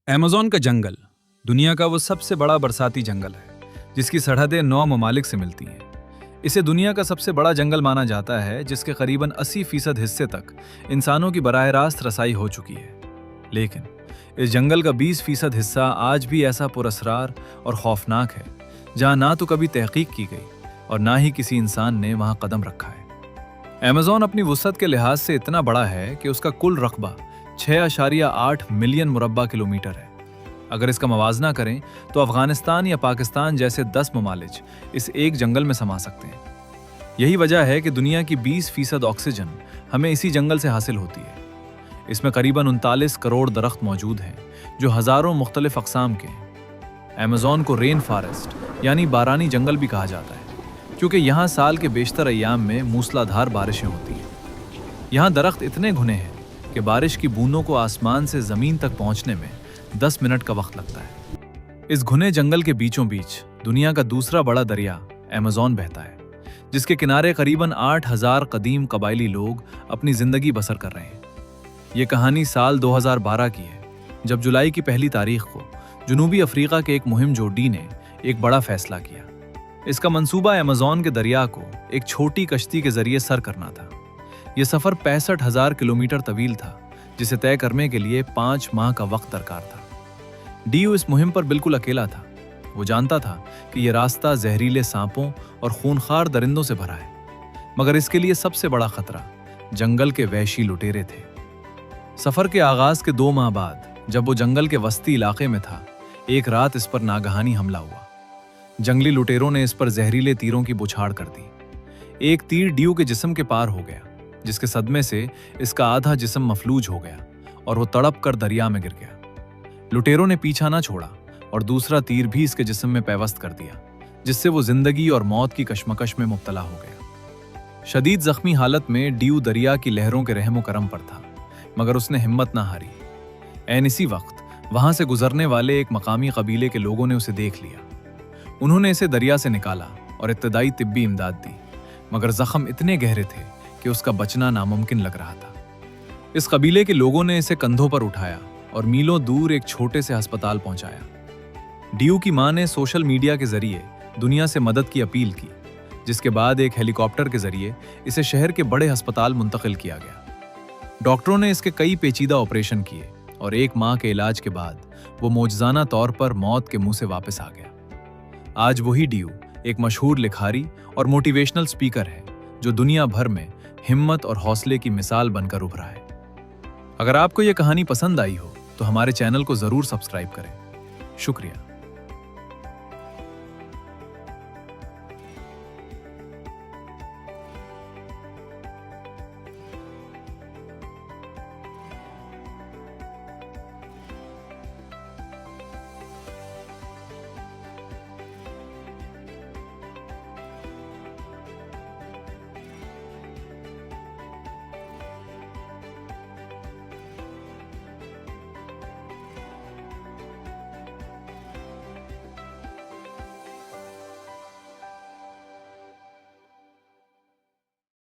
Amazon का जंगल दुनिया का वो सबसे बड़ा बरसाती जंगल है, जिसकी सरहदें 9 ममालिक से मिलती हैं। इसे दुनिया का सबसे बड़ा जंगल माना जाता है, जिसके करीबन 80% हिस्से तक इंसानों की बराह रास्त रसाई हो चुकी है। लेकिन इस जंगल का 20% हिस्सा आज भी ऐसा पुरअसरार और खौफनाक है, जहाँ ना तो कभी तहकीक की गई और ना ही किसी इंसान ने वहाँ कदम रखा है। अमेज़न अपनी वुसअत के लिहाज से इतना बड़ा है कि उसका कुल रकबा 6.8 मिलियन मुरब्बा किलोमीटर है। अगर इसका मवाजना करें तो अफगानिस्तान या पाकिस्तान जैसे 10 ममालिक इस एक जंगल में समा सकते हैं। यही वजह है कि दुनिया की 20% ऑक्सीजन हमें इसी जंगल से हासिल होती है। इसमें करीबन 39 करोड़ दरख्त मौजूद हैं, जो हजारों मुख्तलिफ अक़साम के हैं। अमेज़न को रेन फॉरेस्ट यानी बारानी जंगल भी कहा जाता है, क्योंकि यहाँ साल के बेशतर अय्याम में मूसलाधार बारिशें होती हैं। यहाँ दरख्त इतने घने हैं कि बारिश की बूंदों को आसमान से ज़मीन तक पहुँचने में 10 मिनट का वक्त लगता है। इस घने जंगल के बीचों बीच दुनिया का दूसरा बड़ा दरिया अमेज़न बहता है, जिसके किनारे करीबन 8000 कदीम कबायली लोग अपनी जिंदगी बसर कर रहे हैं। ये कहानी साल 2012 की है, जब जुलाई की पहली तारीख को जनूबी अफ्रीका के एक मुहिम जोड़ी ने एक बड़ा फैसला किया। इसका मंसूबा अमेज़न के दरिया को एक छोटी कश्ती के जरिए सर करना था। यह सफर 65,000 किलोमीटर तवील था, जिसे तय करने के लिए 5 माह का वक्त दरकार था। डीयू इस मुहिम पर बिल्कुल अकेला था। वो जानता था कि यह रास्ता जहरीले सांपों और खूनखार दरिंदों से भरा है, मगर इसके लिए सबसे बड़ा खतरा जंगल के वहशी लुटेरे थे। सफर के आगाज के 2 माह बाद, जब वो जंगल के वस्ती इलाके में था, एक रात इस पर नागहानी हमला हुआ। जंगली लुटेरों ने इस पर जहरीले तीरों की बौछार कर दी। एक तीर डीयू के जिस्म के पार हो गया, जिसके सदमे से इसका आधा जिस्म मफलूज हो गया और वो तड़प कर दरिया में गिर गया। लुटेरों ने पीछा ना छोड़ा और दूसरा तीर भी इसके जिस्म में पैवस्त कर दिया, जिससे वो जिंदगी और मौत की कशमकश में मुब्तला हो गया। शदीद जख्मी हालत में डीयू दरिया की लहरों के रहमो करम पर था, मगर उसने हिम्मत ना हारी। ऐन इसी वक्त वहां से गुजरने वाले एक मकामी कबीले के लोगों ने उसे देख लिया। उन्होंने इसे दरिया से निकाला और इब्तदाई तिब्बी इमदाद दी, मगर जख्म इतने गहरे थे कि उसका बचना नामुमकिन लग रहा था। इस कबीले के लोगों ने इसे कंधों पर उठाया और मीलों दूर एक छोटे से अस्पताल पहुंचाया। डीयू की मां ने सोशल मीडिया के जरिए दुनिया से मदद की अपील की, जिसके बाद एक हेलीकॉप्टर के जरिए इसे शहर के बड़े अस्पताल मुंतकिल किया गया। डॉक्टरों ने इसके कई पेचीदा ऑपरेशन किए और 1 माह के इलाज के बाद वो मौजज़ाना तौर पर मौत के मुंह से वापस आ गया। आज वही डीयू एक मशहूर लिखारी और मोटिवेशनल स्पीकर है, जो दुनिया भर में हिम्मत और हौसले की मिसाल बनकर उभरा है। अगर आपको यह कहानी पसंद आई हो तो हमारे चैनल को जरूर सब्सक्राइब करें। शुक्रिया।